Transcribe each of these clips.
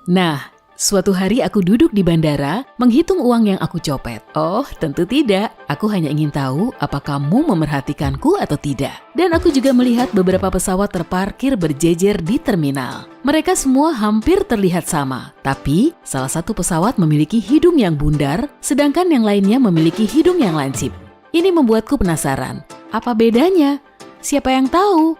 Nah, suatu hari aku duduk di bandara menghitung uang yang aku copet. Oh, tentu tidak. Aku hanya ingin tahu apa kamu memerhatikanku atau tidak. Dan aku juga melihat beberapa pesawat terparkir berjejer di terminal. Mereka semua hampir terlihat sama. Tapi, salah satu pesawat memiliki hidung yang bundar, sedangkan yang lainnya memiliki hidung yang lancip. Ini membuatku penasaran. Apa bedanya? Siapa yang tahu?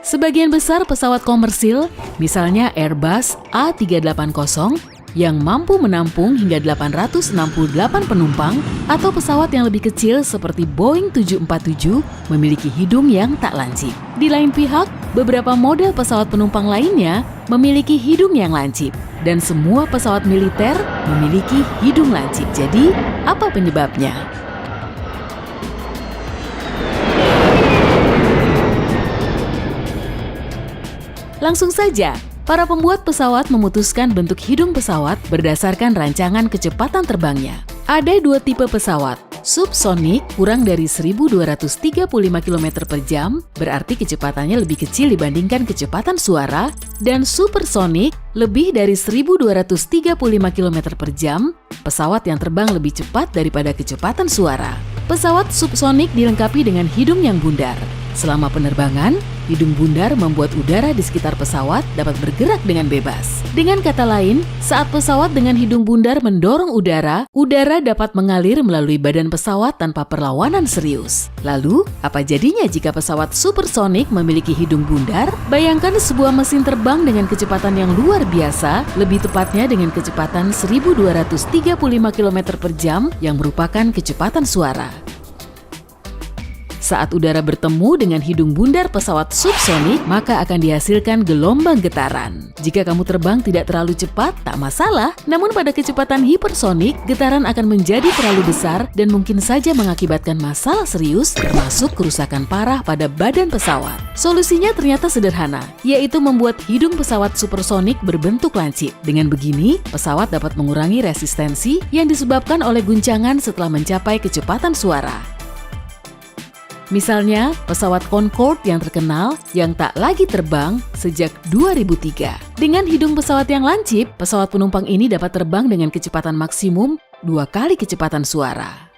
Sebagian besar pesawat komersil, misalnya Airbus A380, yang mampu menampung hingga 868 penumpang, atau pesawat yang lebih kecil seperti Boeing 747, memiliki hidung yang tak lancip. Di lain pihak, beberapa model pesawat penumpang lainnya memiliki hidung yang lancip, dan semua pesawat militer memiliki hidung lancip. Jadi, apa penyebabnya? Langsung saja, para pembuat pesawat memutuskan bentuk hidung pesawat berdasarkan rancangan kecepatan terbangnya. Ada dua tipe pesawat, subsonik kurang dari 1235 km per jam, berarti kecepatannya lebih kecil dibandingkan kecepatan suara, dan supersonik lebih dari 1235 km per jam, pesawat yang terbang lebih cepat daripada kecepatan suara. Pesawat subsonik dilengkapi dengan hidung yang bundar. Selama penerbangan, hidung bundar membuat udara di sekitar pesawat dapat bergerak dengan bebas. Dengan kata lain, saat pesawat dengan hidung bundar mendorong udara, udara dapat mengalir melalui badan pesawat tanpa perlawanan serius. Lalu, apa jadinya jika pesawat supersonik memiliki hidung bundar? Bayangkan sebuah mesin terbang dengan kecepatan yang luar biasa, lebih tepatnya dengan kecepatan 1235 km per jam yang merupakan kecepatan suara. Saat udara bertemu dengan hidung bundar pesawat subsonik, maka akan dihasilkan gelombang getaran. Jika kamu terbang tidak terlalu cepat, tak masalah. Namun pada kecepatan hipersonik, getaran akan menjadi terlalu besar dan mungkin saja mengakibatkan masalah serius, termasuk kerusakan parah pada badan pesawat. Solusinya ternyata sederhana, yaitu membuat hidung pesawat supersonik berbentuk lancip. Dengan begini, pesawat dapat mengurangi resistensi yang disebabkan oleh guncangan setelah mencapai kecepatan suara. Misalnya, pesawat Concorde yang terkenal yang tak lagi terbang sejak 2003. Dengan hidung pesawat yang lancip, pesawat penumpang ini dapat terbang dengan kecepatan maksimum 2 kali kecepatan suara.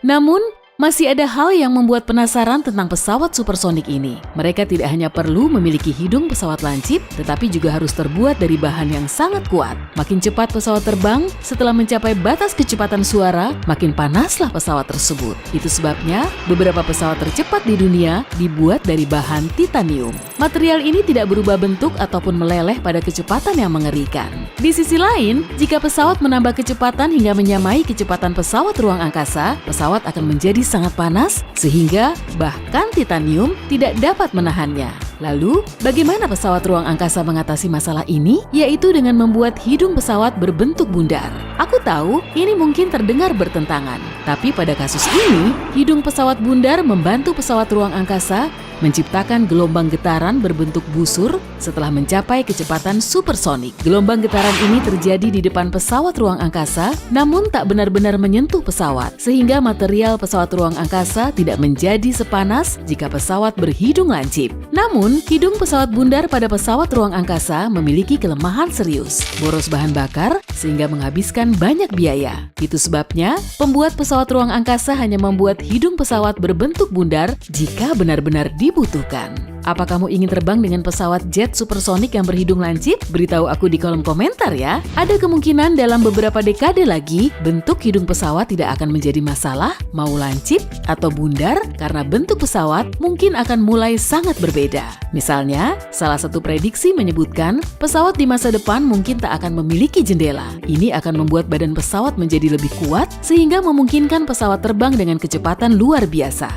Namun, masih ada hal yang membuat penasaran tentang pesawat supersonik ini. Mereka tidak hanya perlu memiliki hidung pesawat lancip, tetapi juga harus terbuat dari bahan yang sangat kuat. Makin cepat pesawat terbang, setelah mencapai batas kecepatan suara, makin panaslah pesawat tersebut. Itu sebabnya, beberapa pesawat tercepat di dunia dibuat dari bahan titanium. Material ini tidak berubah bentuk ataupun meleleh pada kecepatan yang mengerikan. Di sisi lain, jika pesawat menambah kecepatan hingga menyamai kecepatan pesawat ruang angkasa, pesawat akan menjadi sangat panas sehingga bahkan titanium tidak dapat menahannya. Lalu, bagaimana pesawat ruang angkasa mengatasi masalah ini? Yaitu dengan membuat hidung pesawat berbentuk bundar. Aku tahu ini mungkin terdengar bertentangan, tapi pada kasus ini, hidung pesawat bundar membantu pesawat ruang angkasa menciptakan gelombang getaran berbentuk busur setelah mencapai kecepatan supersonik. Gelombang getaran ini terjadi di depan pesawat ruang angkasa, namun tak benar-benar menyentuh pesawat, sehingga material pesawat ruang angkasa tidak menjadi sepanas jika pesawat berhidung lancip. Namun, hidung pesawat bundar pada pesawat ruang angkasa memiliki kelemahan serius, boros bahan bakar, sehingga menghabiskan banyak biaya. Itu sebabnya, pembuat pesawat ruang angkasa hanya membuat hidung pesawat berbentuk bundar jika benar-benar dibutuhkan. Apa kamu ingin terbang dengan pesawat jet supersonik yang berhidung lancip? Beritahu aku di kolom komentar ya. Ada kemungkinan dalam beberapa dekade lagi, bentuk hidung pesawat tidak akan menjadi masalah, mau lancip atau bundar, karena bentuk pesawat mungkin akan mulai sangat berbeda. Misalnya, salah satu prediksi menyebutkan pesawat di masa depan mungkin tak akan memiliki jendela. Ini akan membuat badan pesawat menjadi lebih kuat sehingga memungkinkan pesawat terbang dengan kecepatan luar biasa.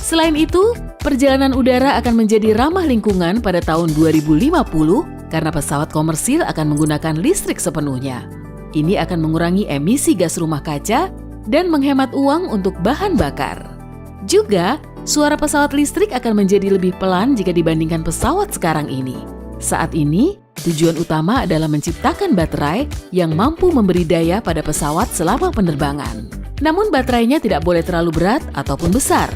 Selain itu, perjalanan udara akan menjadi ramah lingkungan pada tahun 2050 karena pesawat komersil akan menggunakan listrik sepenuhnya. Ini akan mengurangi emisi gas rumah kaca dan menghemat uang untuk bahan bakar. Juga, suara pesawat listrik akan menjadi lebih pelan jika dibandingkan pesawat sekarang ini. Saat ini, tujuan utama adalah menciptakan baterai yang mampu memberi daya pada pesawat selama penerbangan. Namun baterainya tidak boleh terlalu berat ataupun besar.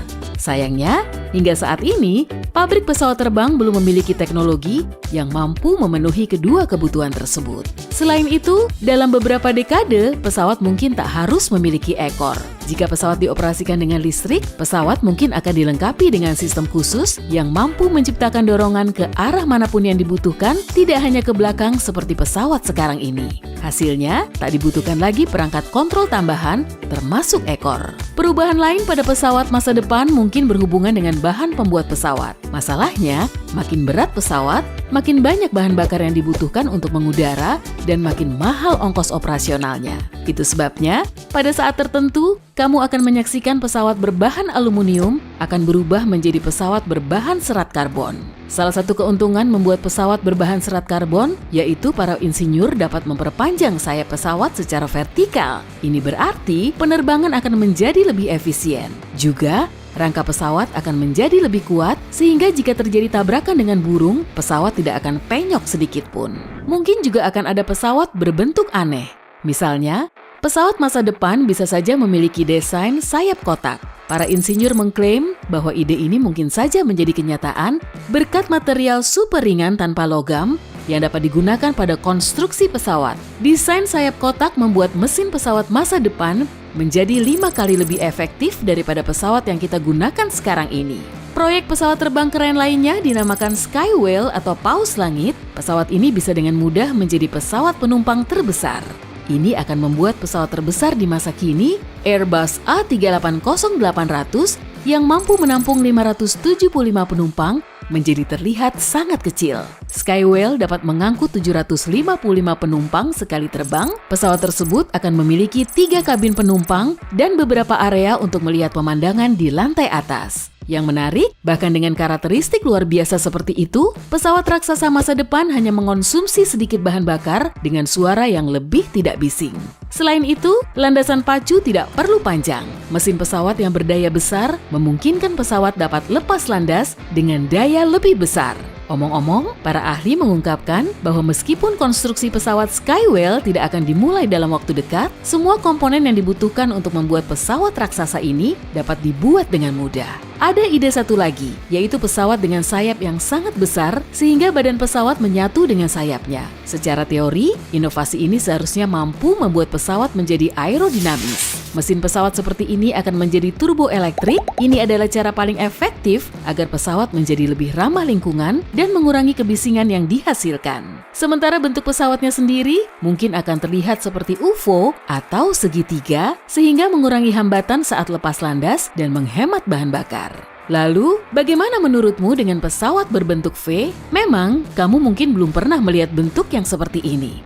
Sayangnya, Hingga saat ini, pabrik pesawat terbang belum memiliki teknologi yang mampu memenuhi kedua kebutuhan tersebut. Selain itu, dalam beberapa dekade, pesawat mungkin tak harus memiliki ekor. Jika pesawat dioperasikan dengan listrik, pesawat mungkin akan dilengkapi dengan sistem khusus yang mampu menciptakan dorongan ke arah manapun yang dibutuhkan, tidak hanya ke belakang seperti pesawat sekarang ini. Hasilnya, tak dibutuhkan lagi perangkat kontrol tambahan, termasuk ekor. Perubahan lain pada pesawat masa depan mungkin berhubungan dengan bahan pembuat pesawat. Masalahnya, makin berat pesawat, makin banyak bahan bakar yang dibutuhkan untuk mengudara dan makin mahal ongkos operasionalnya. Itu sebabnya, pada saat tertentu, kamu akan menyaksikan pesawat berbahan aluminium akan berubah menjadi pesawat berbahan serat karbon. Salah satu keuntungan membuat pesawat berbahan serat karbon yaitu para insinyur dapat memperpanjang sayap pesawat secara vertikal. Ini berarti penerbangan akan menjadi lebih efisien. Juga, rangka pesawat akan menjadi lebih kuat sehingga jika terjadi tabrakan dengan burung, pesawat tidak akan penyok sedikit pun. Mungkin juga akan ada pesawat berbentuk aneh. Misalnya, pesawat masa depan bisa saja memiliki desain sayap kotak. Para insinyur mengklaim bahwa ide ini mungkin saja menjadi kenyataan berkat material super ringan tanpa logam yang dapat digunakan pada konstruksi pesawat. Desain sayap kotak membuat mesin pesawat masa depan menjadi 5 kali lebih efektif daripada pesawat yang kita gunakan sekarang ini. Proyek pesawat terbang keren lainnya dinamakan Skywhale atau paus langit. Pesawat ini bisa dengan mudah menjadi pesawat penumpang terbesar. Ini akan membuat pesawat terbesar di masa kini, Airbus A380-800, yang mampu menampung 575 penumpang, menjadi terlihat sangat kecil. Skywhale dapat mengangkut 755 penumpang sekali terbang. Pesawat tersebut akan memiliki 3 kabin penumpang dan beberapa area untuk melihat pemandangan di lantai atas. Yang menarik, bahkan dengan karakteristik luar biasa seperti itu, pesawat raksasa masa depan hanya mengonsumsi sedikit bahan bakar dengan suara yang lebih tidak bising. Selain itu, landasan pacu tidak perlu panjang. Mesin pesawat yang berdaya besar memungkinkan pesawat dapat lepas landas dengan daya lebih besar. Omong-omong, para ahli mengungkapkan bahwa meskipun konstruksi pesawat Skywhale tidak akan dimulai dalam waktu dekat, semua komponen yang dibutuhkan untuk membuat pesawat raksasa ini dapat dibuat dengan mudah. Ada ide satu lagi, yaitu pesawat dengan sayap yang sangat besar sehingga badan pesawat menyatu dengan sayapnya. Secara teori, inovasi ini seharusnya mampu membuat pesawat menjadi aerodinamis. Mesin pesawat seperti ini akan menjadi turboelektrik. Ini adalah cara paling efektif agar pesawat menjadi lebih ramah lingkungan dan mengurangi kebisingan yang dihasilkan. Sementara bentuk pesawatnya sendiri mungkin akan terlihat seperti UFO atau segitiga sehingga mengurangi hambatan saat lepas landas dan menghemat bahan bakar. Lalu, bagaimana menurutmu dengan pesawat berbentuk V? Memang, kamu mungkin belum pernah melihat bentuk yang seperti ini.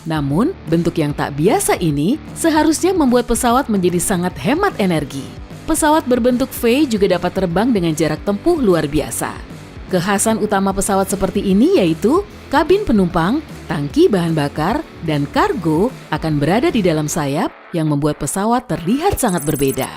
Namun, bentuk yang tak biasa ini seharusnya membuat pesawat menjadi sangat hemat energi. Pesawat berbentuk V juga dapat terbang dengan jarak tempuh luar biasa. Kekhasan utama pesawat seperti ini yaitu kabin penumpang, tangki bahan bakar, dan kargo akan berada di dalam sayap yang membuat pesawat terlihat sangat berbeda.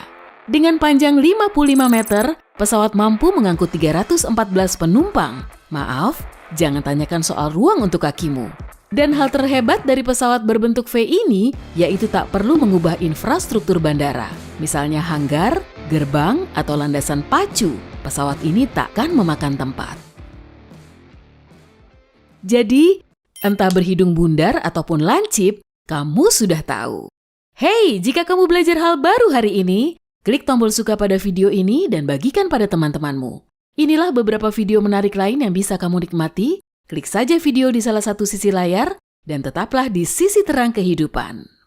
Dengan panjang 55 meter, pesawat mampu mengangkut 314 penumpang. Maaf, jangan tanyakan soal ruang untuk kakimu. Dan hal terhebat dari pesawat berbentuk V ini yaitu tak perlu mengubah infrastruktur bandara. Misalnya hanggar, gerbang, atau landasan pacu. Pesawat ini takkan memakan tempat. Jadi, entah berhidung bundar ataupun lancip, kamu sudah tahu. Hey, jika kamu belajar hal baru hari ini, klik tombol suka pada video ini dan bagikan pada teman-temanmu. Inilah beberapa video menarik lain yang bisa kamu nikmati. Klik saja video di salah satu sisi layar dan tetaplah di sisi terang kehidupan.